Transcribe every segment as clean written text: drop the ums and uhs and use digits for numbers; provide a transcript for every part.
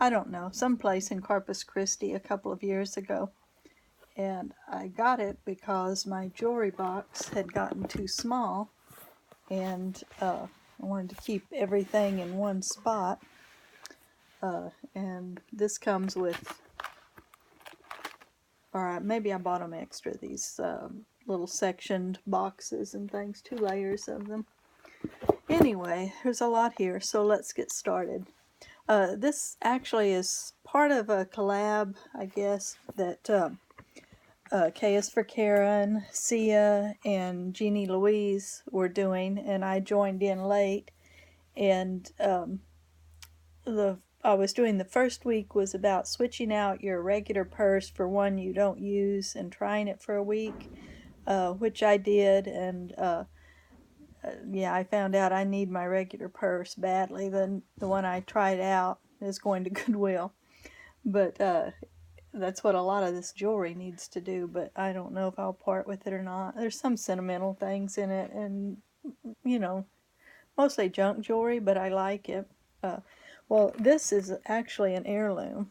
I don't know, someplace in Corpus Christi a couple of years ago. And I got it because my jewelry box had gotten too small, and I wanted to keep everything in one spot. And this comes with, or maybe I bought them extra, these little sectioned boxes and things, 2 layers of them. Anyway, there's a lot here, so let's get started. This actually is part of a collab, I guess, that K is for Karen, Sia, and Jeanie Louise were doing, and I joined in late. And I was doing the first week was about switching out your regular purse for one you don't use and trying it for a week, which I did. And yeah, I found out I need my regular purse badly. The one I tried out is going to Goodwill, but that's what a lot of this jewelry needs to do. But I don't know if I'll part with it or not. There's some sentimental things in it, and you know, mostly junk jewelry, but I like it. Well, this is actually an heirloom.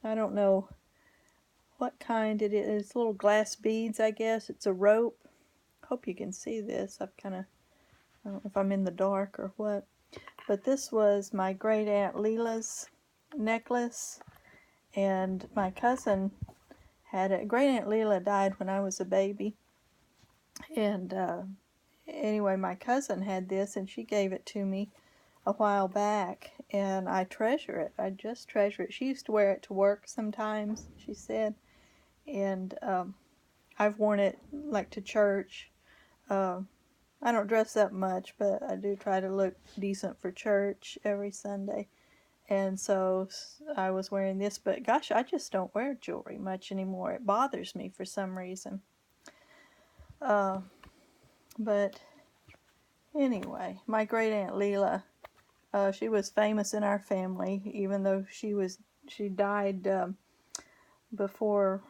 I don't know what kind it is. It's little glass beads, I guess. It's a rope. Hope you can see this. I don't know if I'm in the dark or what. But this was my great aunt Leela's necklace, and my cousin had it. Great aunt Leela died when I was a baby, and anyway, my cousin had this, and she gave it to me a while back, and I treasure it. I just treasure it. She used to wear it to work sometimes, she said, and I've worn it like to church. I don't dress up much, but I do try to look decent for church every Sunday. And so I was wearing this, but gosh, I just don't wear jewelry much anymore. It bothers me for some reason. But anyway, my great aunt Leela, she was famous in our family, even though she died before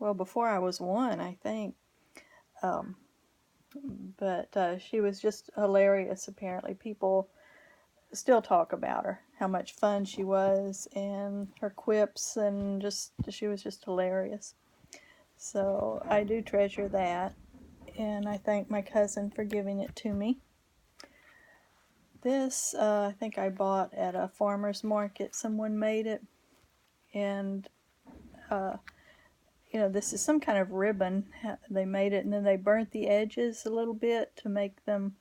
I was 1, I think. But she was just hilarious. Apparently, people still talk about her, how much fun she was, and her quips, and she was just hilarious. So I do treasure that, and I thank my cousin for giving it to me. This, I think I bought at a farmer's market. Someone made it, and this is some kind of ribbon. They made it, and then they burnt the edges a little bit to make them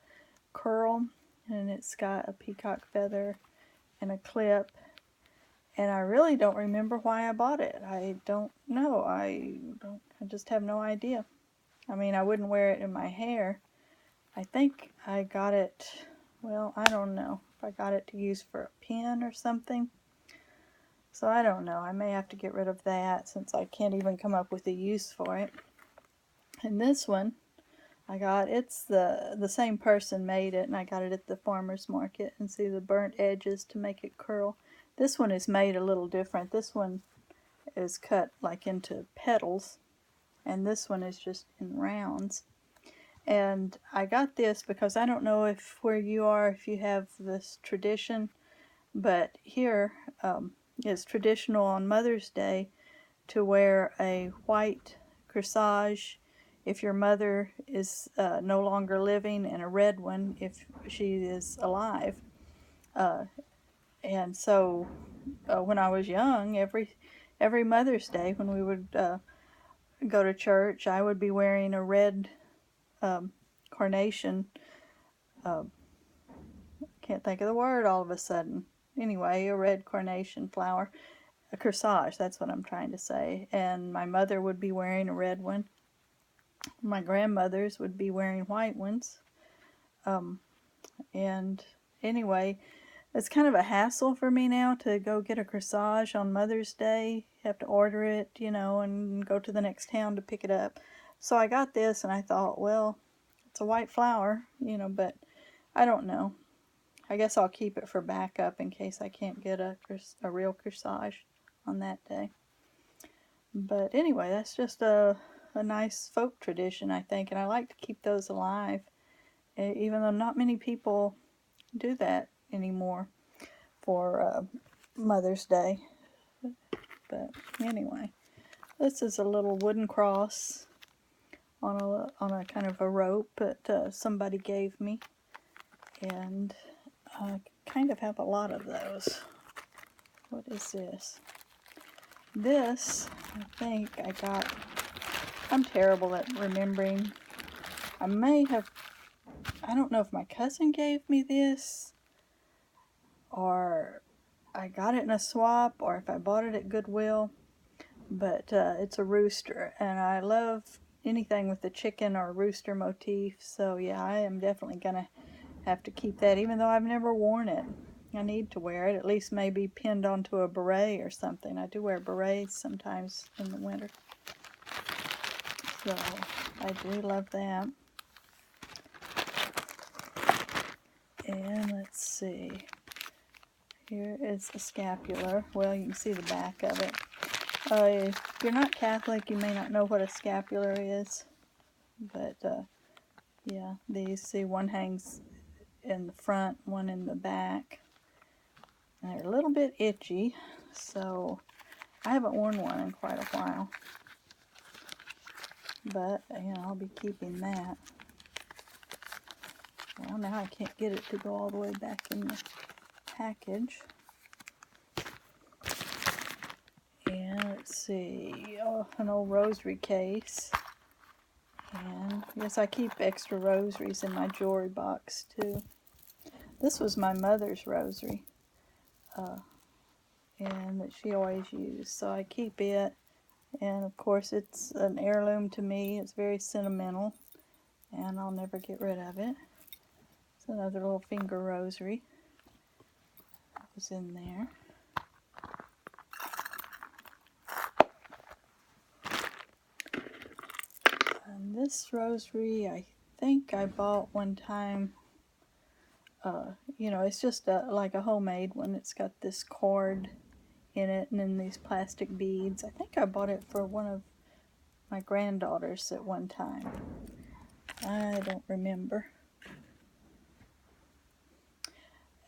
curl, and it's got a peacock feather and a clip, and I really don't remember why I bought it. I don't know. I just have no idea. I mean, I wouldn't wear it in my hair. I think I got it, well, I don't know if I got it to use for a pin or something. So I don't know. I may have to get rid of that since I can't even come up with a use for it. And this one I got, it's the same person made it, and I got it at the farmer's market. And see the burnt edges to make it curl. This one is made a little different. This one is cut like into petals, and this one is just in rounds. And I got this because I don't know if where you are, if you have this tradition, but here it's traditional on Mother's Day to wear a white corsage if your mother is no longer living, and a red one if she is alive. And so when I was young, every Mother's Day when we would go to church, I would be wearing a red carnation. Can't think of the word all of a sudden. Anyway, a red carnation flower. A corsage, that's what I'm trying to say. And my mother would be wearing a red one. My grandmothers would be wearing white ones. And anyway, it's kind of a hassle for me now to go get a corsage on Mother's Day. You have to order it, and go to the next town to pick it up. So I got this, and I thought, well, it's a white flower, but I don't know. I guess I'll keep it for backup in case I can't get a real corsage on that day. But anyway, that's just a nice folk tradition, I think, and I like to keep those alive, even though not many people do that anymore for Mother's Day. But anyway, this is a little wooden cross on a kind of a rope that somebody gave me, and I kind of have a lot of those. What is this? This, I think I got, I'm terrible at remembering. I may have, I don't know if my cousin gave me this, or I got it in a swap, or if I bought it at Goodwill, but it's a rooster, and I love anything with the chicken or rooster motif, so yeah, I am definitely gonna have to keep that, even though I've never worn it. I need to wear it, at least maybe pinned onto a beret or something. I do wear berets sometimes in the winter, so I do love that. And let's see, here is a scapular. Well, you can see the back of it. If you're not Catholic, you may not know what a scapular is, but yeah, these, see, one hangs in the front, one in the back. And they're a little bit itchy, so I haven't worn one in quite a while, but you know, I'll be keeping that. Well, now I can't get it to go all the way back in the package. And let's see, oh, an old rosary case. And yes, I keep extra rosaries in my jewelry box too. This was my mother's rosary, and that she always used, so I keep it. And of course, it's an heirloom to me. It's very sentimental, and I'll never get rid of it. It's another little finger rosary that was in there. And this rosary, I think I bought one time. You know, it's just like a homemade one. It's got this cord in it and then these plastic beads. I think I bought it for one of my granddaughters at one time. I don't remember.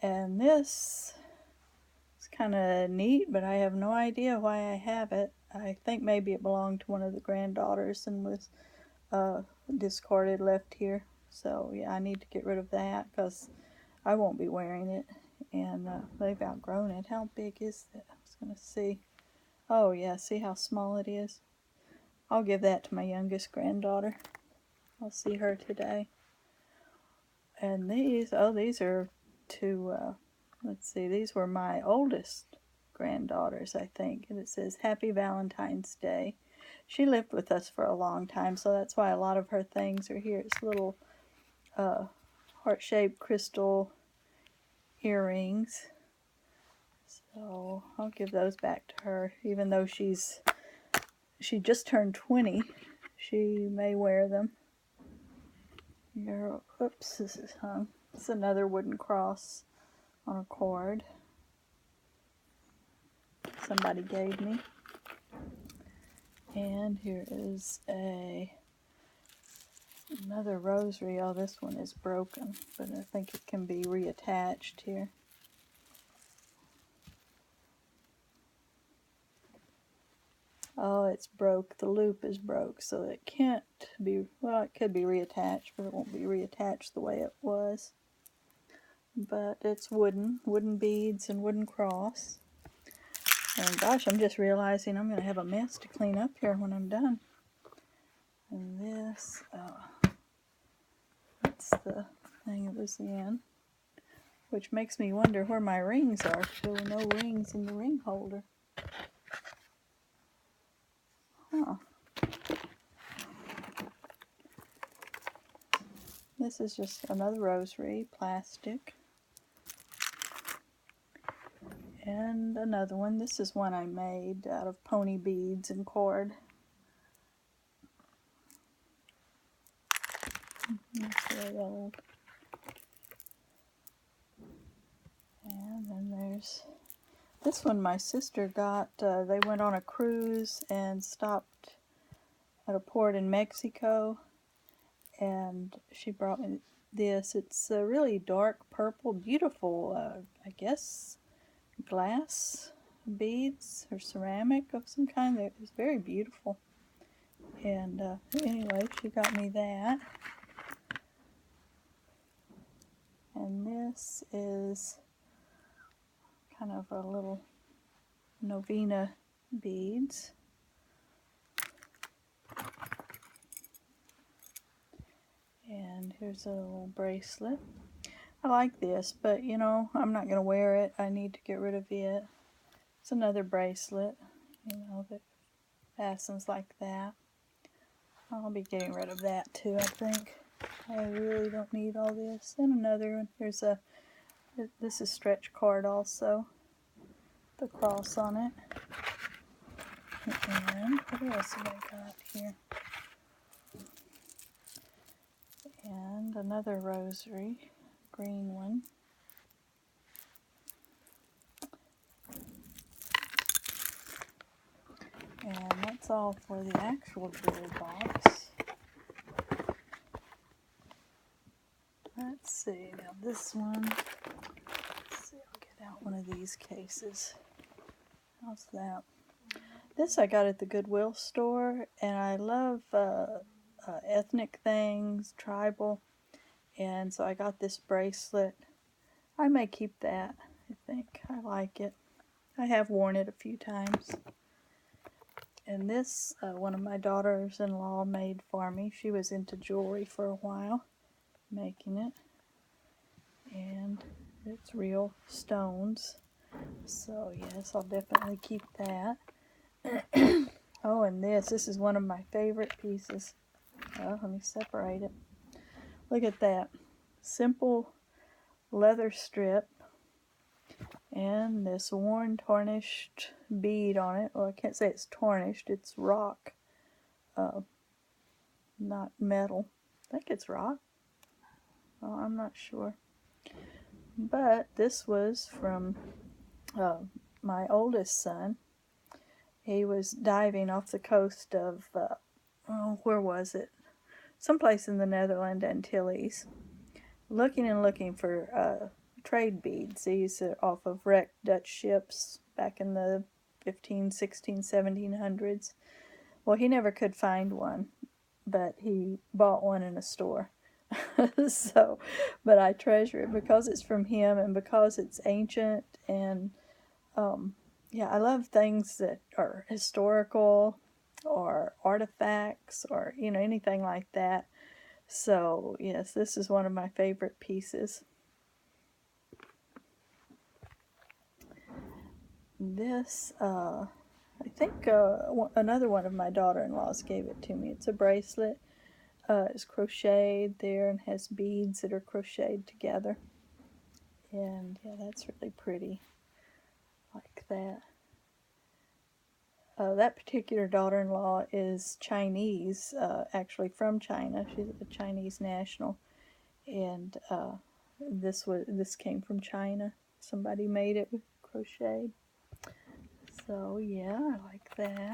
And this is kind of neat, but I have no idea why I have it. I think maybe it belonged to one of the granddaughters and was discarded, left here. So yeah, I need to get rid of that because I won't be wearing it, and they've outgrown it. How big is that? I was going to see. Oh yeah, see how small it is? I'll give that to my youngest granddaughter. I'll see her today. And these, oh, these are two, let's see, these were my oldest granddaughters, I think. And it says, Happy Valentine's Day. She lived with us for a long time, so that's why a lot of her things are here. It's little heart-shaped crystal earrings. So I'll give those back to her, even though she just turned 20. She may wear them. Here, oops, this is hung. It's another wooden cross on a cord somebody gave me. And here is another rosary. Oh, this one is broken, but I think it can be reattached here. Oh, it's broke. The loop is broke, so it can't be, well, it could be reattached, but it won't be reattached the way it was. But it's wooden beads and wooden cross. And gosh, I'm just realizing I'm going to have a mess to clean up here when I'm done. And this, that's the thing it was in, which makes me wonder where my rings are. There were no rings in the ring holder. Huh. This is just another rosary, plastic. And another one. This is one I made out of pony beads and cord. That's very old. And then there's this one my sister got. They went on a cruise and stopped at a port in Mexico, and she brought me this. It's a really dark purple, beautiful, I guess glass beads or ceramic of some kind. It's very beautiful. And anyway, she got me that. And this is kind of a little novena beads. And here's a little bracelet. I like this, but you know, I'm not going to wear it. I need to get rid of it. It's another bracelet, you know, that fastens like that. I'll be getting rid of that too, I think. I really don't need all this. And another one. Here's a, this is stretch card also. The cross on it. And what else have I got here? And another rosary, green one. And that's all for the actual jewelry box. Let's see, now this one, let's see, I'll get out one of these cases. How's that? This I got at the Goodwill store, and I love ethnic things, tribal, and so I got this bracelet. I may keep that, I think. I like it. I have worn it a few times. And this, one of my daughters-in-law made for me. She was into jewelry for a while, making it. And it's real stones. So yes, I'll definitely keep that. Oh, and this is one of my favorite pieces. Oh, let me separate it. Look at that. Simple leather strip. And this worn, tarnished bead on it. Well, I can't say it's tarnished. It's rock. Not metal. I think it's rock. Well, I'm not sure. But this was from my oldest son. He was diving off the coast of, where was it? Someplace in the Netherlands Antilles. Looking and looking for trade beads. These are off of wrecked Dutch ships back in the 15, 16, 1700s. Well, he never could find one, but he bought one in a store. So, but I treasure it because it's from him and because it's ancient. And yeah, I love things that are historical or artifacts or, you know, anything like that. So yes, this is one of my favorite pieces. This, I think another one of my daughter-in-laws gave it to me. It's a bracelet. It's crocheted there and has beads that are crocheted together. And yeah, that's really pretty. Like that. That particular daughter-in-law is Chinese, actually from China. She's a Chinese national. And this came from China. Somebody made it with crochet. So yeah, I like that.